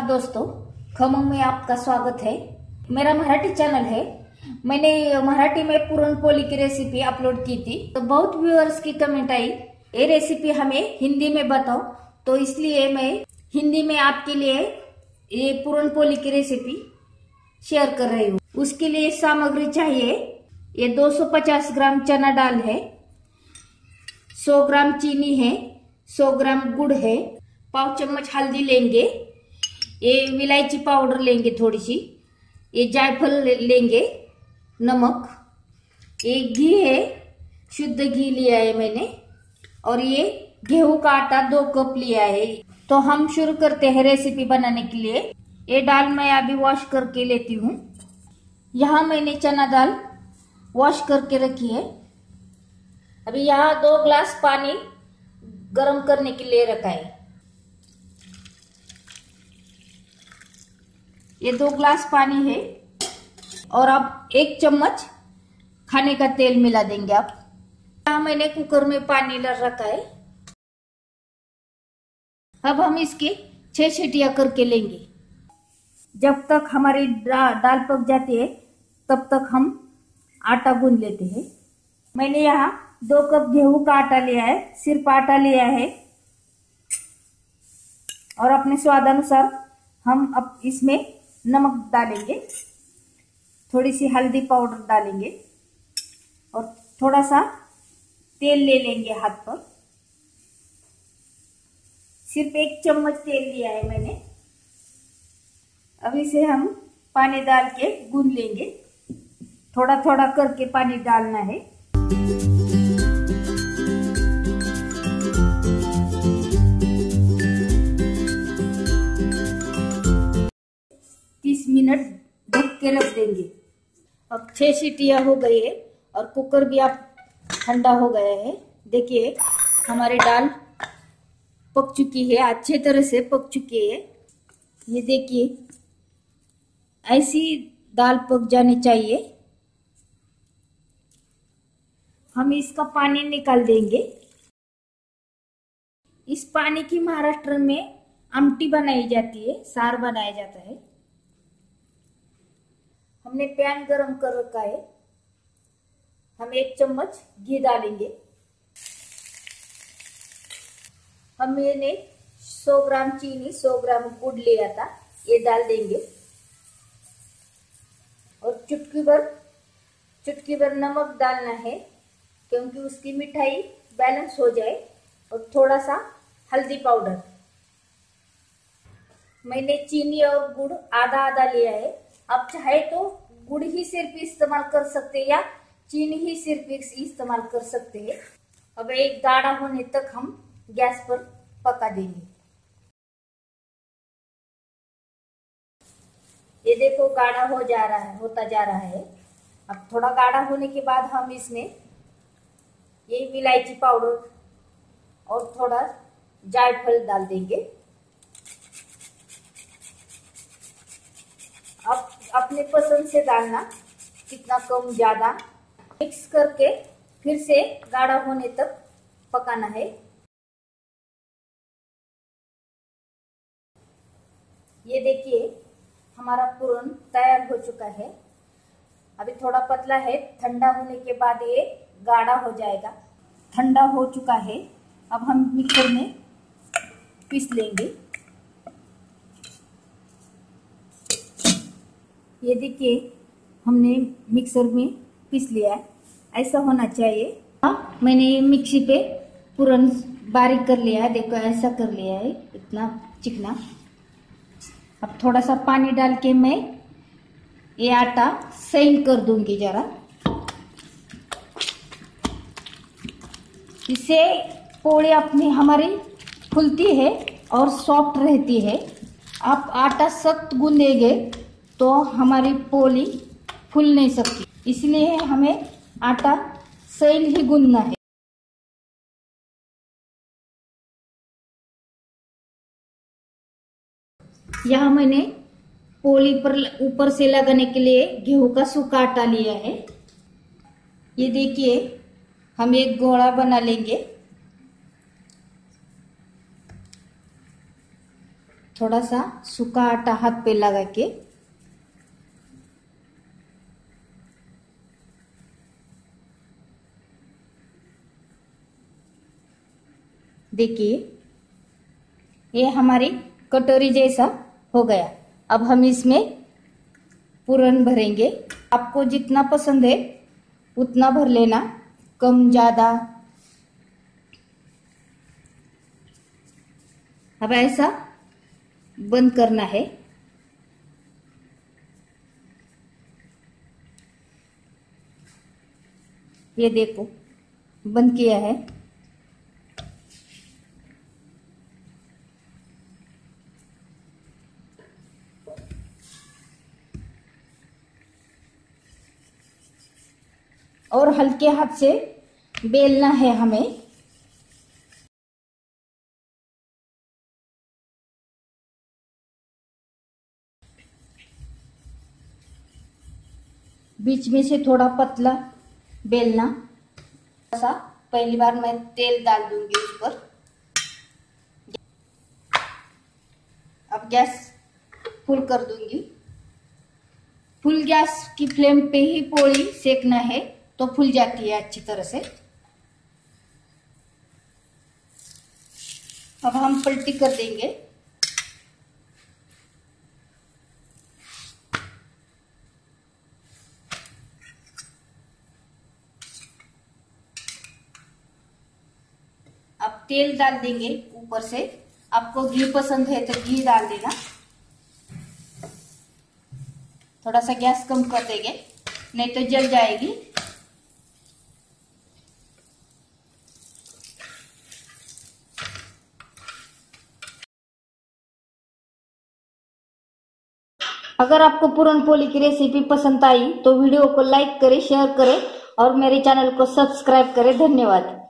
नमस्कार दोस्तों, खमंग में आपका स्वागत है। मेरा मराठी चैनल है। मैंने मराठी में पुरणपोली की रेसिपी अपलोड की थी, तो बहुत व्यूअर्स की कमेंट आई, ये रेसिपी हमें हिंदी में बताओ। तो इसलिए मैं हिंदी में आपके लिए ये पुरणपोली की रेसिपी शेयर कर रही हूँ। उसके लिए सामग्री चाहिए, ये 250 ग्राम चना दाल है, 100 ग्राम चीनी है, 100 ग्राम गुड़ है, पाव चम्मच हल्दी लेंगे, ये इलायची पाउडर लेंगे थोड़ी सी, ये जायफल लेंगे, नमक, ये घी है, शुद्ध घी लिया है मैंने, और ये गेहूं का आटा 2 कप लिया है। तो हम शुरू करते हैं रेसिपी बनाने के लिए। ये दाल मैं अभी वॉश करके लेती हूँ। यहाँ मैंने चना दाल वॉश करके रखी है। अभी यहाँ 2 ग्लास पानी गरम करने के लिए रखा है। ये 2 ग्लास पानी है और अब 1 चम्मच खाने का तेल मिला देंगे आप। यहाँ मैंने कुकर में पानी रखा है। अब हम इसके 6 सीटियां करके लेंगे। जब तक हमारी दाल पक जाती है तब तक हम आटा गूंद लेते हैं। मैंने यहाँ 2 कप गेहूं का आटा लिया है, सिर्फ आटा लिया है, और अपने स्वाद अनुसार हम अब इसमें नमक डालेंगे, थोड़ी सी हल्दी पाउडर डालेंगे और थोड़ा सा तेल ले लेंगे हाथ पर। सिर्फ 1 चम्मच तेल लिया है मैंने। अब इसे हम पानी डाल के गूंद लेंगे। थोड़ा थोड़ा करके पानी डालना है। 30 मिनट ढक के रख देंगे। अब 6 सीटियां हो गई है और कुकर भी अब ठंडा हो गया है। देखिए हमारी दाल पक चुकी है, अच्छे तरह से पक चुकी है। ये देखिए ऐसी दाल पक जानी चाहिए। हम इसका पानी निकाल देंगे। इस पानी की महाराष्ट्र में आमटी बनाई जाती है, सार बनाया जाता है। हमने पैन गरम कर रखा है। हम 1 चम्मच घी डालेंगे। मैंने 100 ग्राम चीनी, 100 ग्राम गुड़ लिया था, ये डाल देंगे, और चुटकी भर नमक डालना है क्योंकि उसकी मिठाई बैलेंस हो जाए, और थोड़ा सा हल्दी पाउडर। मैंने चीनी और गुड़ आधा आधा लिया है। आप चाहे तो गुड़ ही सिर्फ इस्तेमाल कर सकते हैं या चीनी ही सिर्फ इस्तेमाल कर सकते हैं। अब एक गाढ़ा होने तक हम गैस पर पका देंगे। ये देखो गाढ़ा होता जा रहा है। अब थोड़ा गाढ़ा होने के बाद हम इसमें ये इलायची पाउडर और थोड़ा जायफल डाल देंगे। अब अपने पसंद से डालना, कितना कम ज्यादा। मिक्स करके फिर से गाढ़ा होने तक पकाना है। ये देखिए हमारा पूरन तैयार हो चुका है। अभी थोड़ा पतला है, ठंडा होने के बाद ये गाढ़ा हो जाएगा। ठंडा हो चुका है। अब हम मिक्सर में पीस लेंगे। ये देखिए हमने मिक्सर में पीस लिया है। ऐसा होना चाहिए। मैंने ये मिक्सी पे पूरन बारीक कर लिया है। देखो ऐसा कर लिया है, इतना चिकना। अब थोड़ा सा पानी डाल के मैं ये आटा सैल कर दूंगी जरा। इससे पोली अपनी हमारी फूलती है और सॉफ्ट रहती है। आप आटा सख्त गूंदेंगे तो हमारी पोली फूल नहीं सकती, इसलिए हमें आटा सैल ही गूंदना है। यहाँ मैंने पोली पर ऊपर से लगाने के लिए गेहूं का सूखा आटा लिया है। ये देखिए हम एक गोला बना लेंगे। थोड़ा सा सूखा आटा हाथ पे लगा के देखिए, ये हमारी कटोरी जैसा हो गया। अब हम इसमें पूरन भरेंगे। आपको जितना पसंद है उतना भर लेना, कम ज्यादा। अब ऐसा बंद करना है। ये देखो, बंद किया है। और हल्के हाथ से बेलना है हमें। बीच में से थोड़ा पतला बेलना। ऐसा पहली बार मैं तेल डाल दूंगी उस पर। अब गैस फुल कर दूंगी। फुल गैस की फ्लेम पे ही पोली सेकना है, तो फूल जाती है अच्छी तरह से। अब हम पलटी कर देंगे। अब तेल डाल देंगे ऊपर से। आपको घी पसंद है तो घी डाल देना। थोड़ा सा गैस कम कर देंगे, नहीं तो जल जाएगी। अगर आपको पूरन पोली की रेसिपी पसंद आई तो वीडियो को लाइक करें, शेयर करें और मेरे चैनल को सब्सक्राइब करें। धन्यवाद।